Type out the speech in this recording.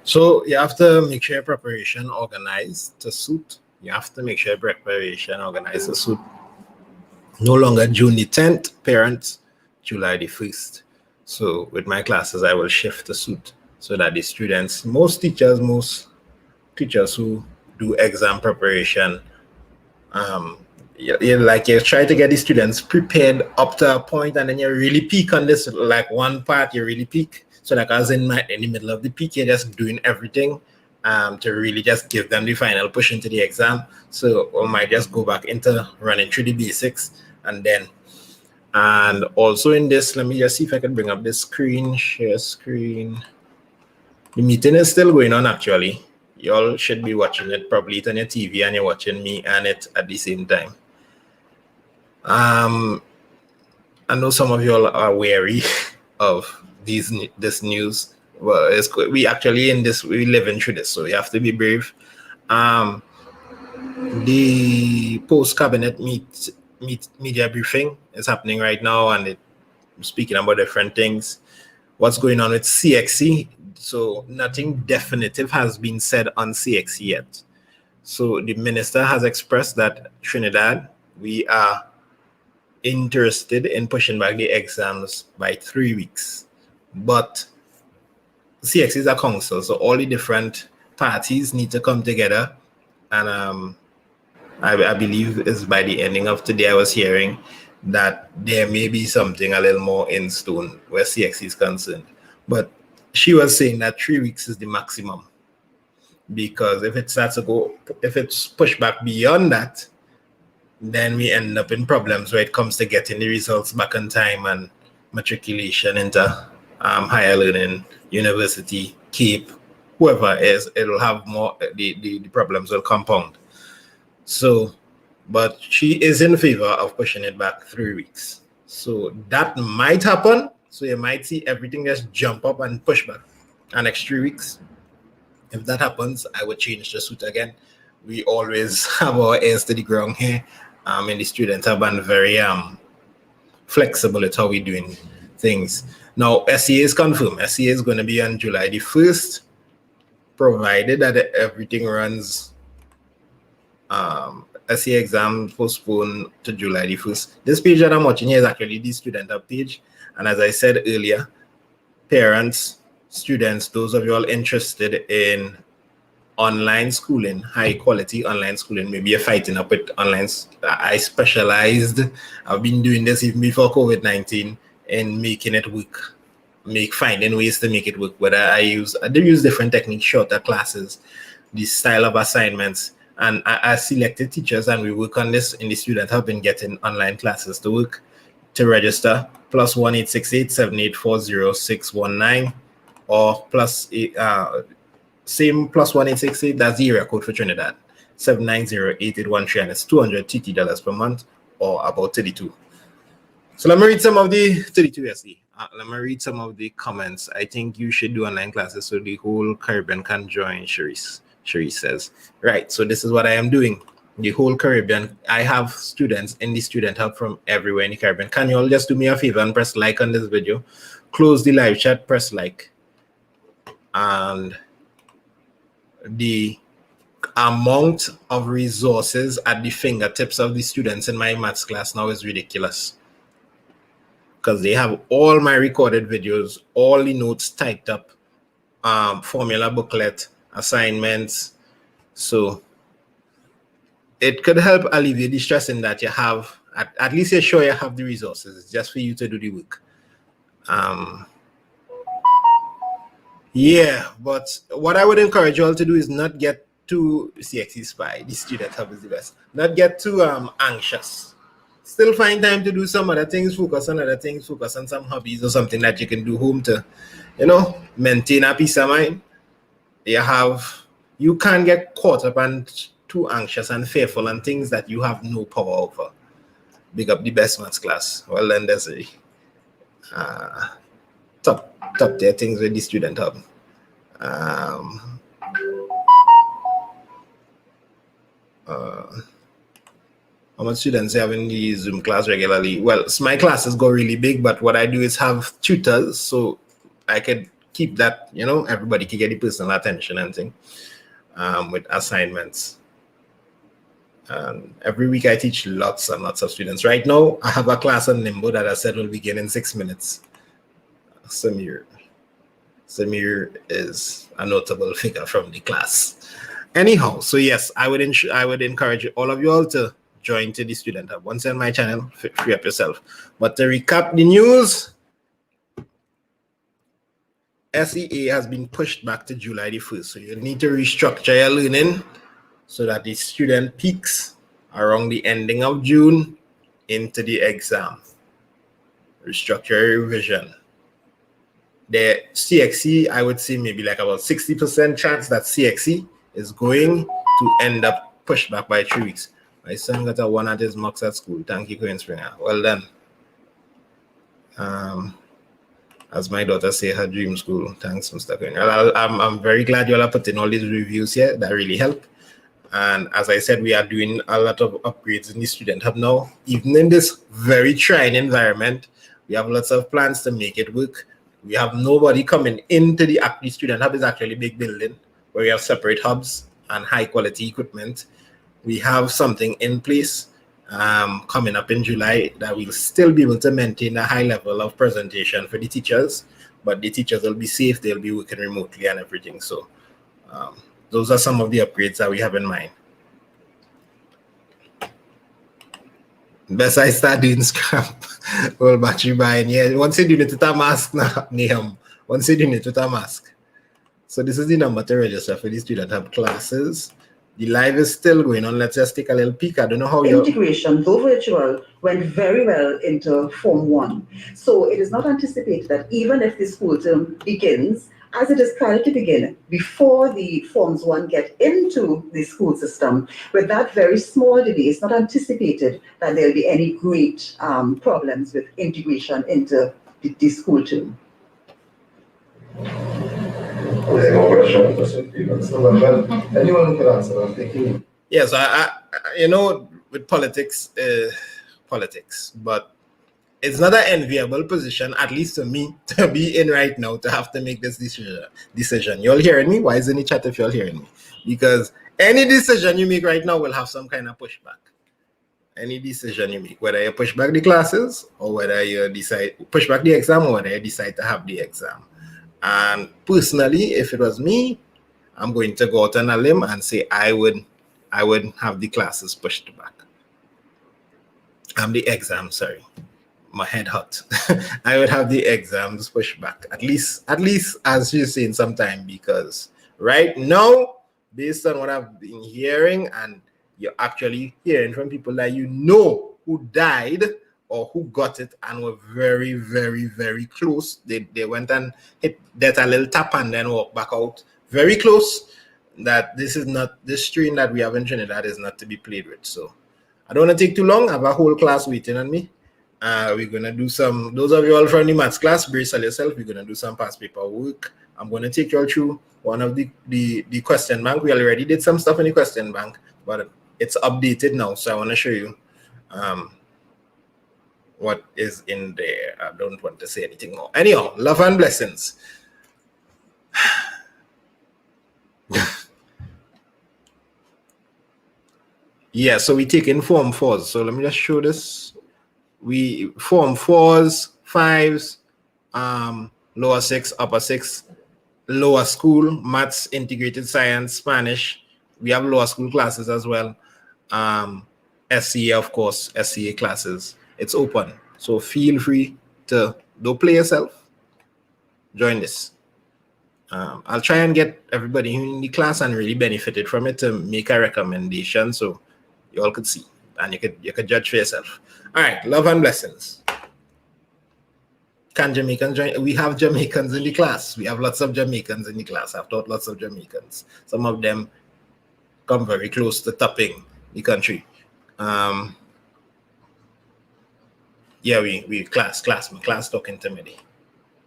So you have to make sure your preparation organized to suit. You have to make sure your preparation organized to suit. No longer June the 10th, parents, July the 1st. So with my classes, I will shift to suit so that the students, most teachers who do exam preparation, you try to get the students prepared up to a point, and then you really peak on this, like one part you really peak. So like as in the middle of the peak, you're just doing everything to really just give them the final push into the exam. So we might just go back into running through the basics, and also in this, let me just see if I can bring up this screen, share screen. The meeting is still going on actually. You all should be watching it probably on your TV, and you're watching me and it at the same time. I know some of you all are wary of this news. Well, we actually we living through this, so you have to be brave. The post-cabinet media briefing is happening right now, and it's speaking about different things. What's going on with CXC? So nothing definitive has been said on CXC yet. So the minister has expressed that Trinidad, we are interested in pushing back the exams by 3 weeks. But CXC is a council, so all the different parties need to come together. And I believe it's by the ending of today I was hearing that there may be something a little more in stone where CXC is concerned. But she was saying that 3 weeks is the maximum, because if it's pushed back beyond that, then we end up in problems where it comes to getting the results back on time and matriculation into higher learning, university, CAPE, whoever it is, it'll have more, the problems will compound. So, but she is in favor of pushing it back 3 weeks. So that might happen. So you might see everything just jump up and push back the next 3 weeks. If that happens, I would change the suit again. We always have our ears to the ground here. And the students have been very flexible at how we're doing things. Now, SEA is confirmed. SEA is going to be on July the 1st, provided that everything runs. SEA exam postponed to July the 1st. This page that I'm watching here is actually the student hub page. And as I said earlier, parents, students, those of you all interested in online schooling, high quality online schooling, maybe you're fighting up with online. I've been doing this even before COVID-19 in making it work, finding ways to make it work. Whether I use different techniques, shorter classes, the style of assignments, and I selected teachers, and we work on this in the student hub in getting online classes to work. To register, +1 868 784 0619, or same +1 868, that's the area code for Trinidad, 790-8813, and it's $230 per month, or about 32. So let me read some of the 32 SD. Let me read some of the comments. I think you should do online classes so the whole Caribbean can join, Cherise says. Right, so this is what I am doing. The whole Caribbean, I have students in the student hub from everywhere in the Caribbean. Can you all just do me a favor and press like on this video? Close the live chat, press like. And the amount of resources at the fingertips of the students in my maths class now is ridiculous, because they have all my recorded videos, all the notes typed up, formula booklet, assignments. So it could help alleviate the stress in that you have, at least you're sure you have the resources. It's just for you to do the work. Yeah, but what I would encourage you all to do is not get too CXC spy. The student hub is the best. Not get too anxious. Still find time to do some other things, focus on other things, focus on some hobbies or something that you can do home to, maintain a peace of mind. You can't get caught up and too anxious and fearful and things that you have no power over. Big up the best maths class. Well, then there's a top tier things with the student hub. How much students have in the Zoom class regularly? Well, my classes go really big, but what I do is have tutors, so I could keep that, everybody can get the personal attention and thing with assignments. And every week I teach lots and lots of students. Right now, I have a class on Nimbo that I said will begin in 6 minutes. Samir is a notable figure from the class. Anyhow, so yes, I would encourage all of you all to join to the Student Hub. Once on my channel, free up yourself. But to recap the news, SEA has been pushed back to July the 1st. So you need to restructure your learning so that the student peaks around the ending of June into the exam. Restructure your revision. The CXC, I would say maybe like about 60% chance that CXC is going to end up pushed back by 3 weeks. My son got a 1 at his mocks at school. Thank you, Queen Springer. Well done. As my daughter say, her dream school. Thanks, Mr. Queen. I'm very glad you all are putting all these reviews here. That really help. And as I said, we are doing a lot of upgrades in the Student Hub now. Even in this very trying environment, we have lots of plans to make it work. We have nobody coming into the Student Hub is actually a big building where we have separate hubs and high quality equipment. We have something in place coming up in July that will still be able to maintain a high level of presentation for the teachers, but the teachers will be safe, they'll be working remotely and everything. So those are some of the upgrades that we have in mind. Best I start doing scrap. Well, battery buying. Yeah, once you do it with a mask now, Neham. Once you do it with a mask. So this is the number to register for the Student Hub classes. The live is still going on. Let's just take a little peek. I don't know how your integration, though virtual, went very well into Form 1. So it is not anticipated that even if the school term begins, as it is planned to begin, before the Forms 1 get into the school system, with that very small delay, it's not anticipated that there'll be any great problems with integration into the school term. Anyone can answer that. Thank you. Yes, I with politics, but it's not an enviable position, at least to me, to be in right now, to have to make this decision. You all hearing me? Why isn't it chat if you're hearing me? Because any decision you make right now will have some kind of pushback. Any decision you make, whether you push back the classes or whether you decide push back the exam or whether you decide to have the exam. And personally, if it was me, I'm going to go out on a limb and say I would have the classes pushed back. The exam, sorry. My head hot. I would have the exams pushed back. At least as you're saying sometime, because right now, based on what I've been hearing, and you're actually hearing from people that who died or who got it and were very, very, very close. They went and hit that a little tap and then walked back out. Very close. That this strain that we have in Trinidad is not to be played with. So I don't want to take too long. I have a whole class waiting on me. We're gonna do some. Those of you all from the maths class, brace yourself. We're gonna do some past paper work. I'm gonna take you all through one of the question bank. We already did some stuff in the question bank, but it's updated now. So I want to show you what is in there. I don't want to say anything more. Anyhow, love and blessings. Yeah, so we take in Form 4s. So let me just show this. We Form 4s, 5s, lower 6, upper 6, lower school, maths, integrated science, Spanish. We have lower school classes as well. SCA, of course, SCA classes. It's open. So feel free to don't play yourself. Join this. I'll try and get everybody in the class and really benefited from it to make a recommendation so you all could see and you could judge for yourself. All right, love and blessings. Can Jamaicans join? We have Jamaicans in the class. We have lots of Jamaicans in the class. I've taught lots of Jamaicans. Some of them come very close to topping the country. Yeah, my class talking to me.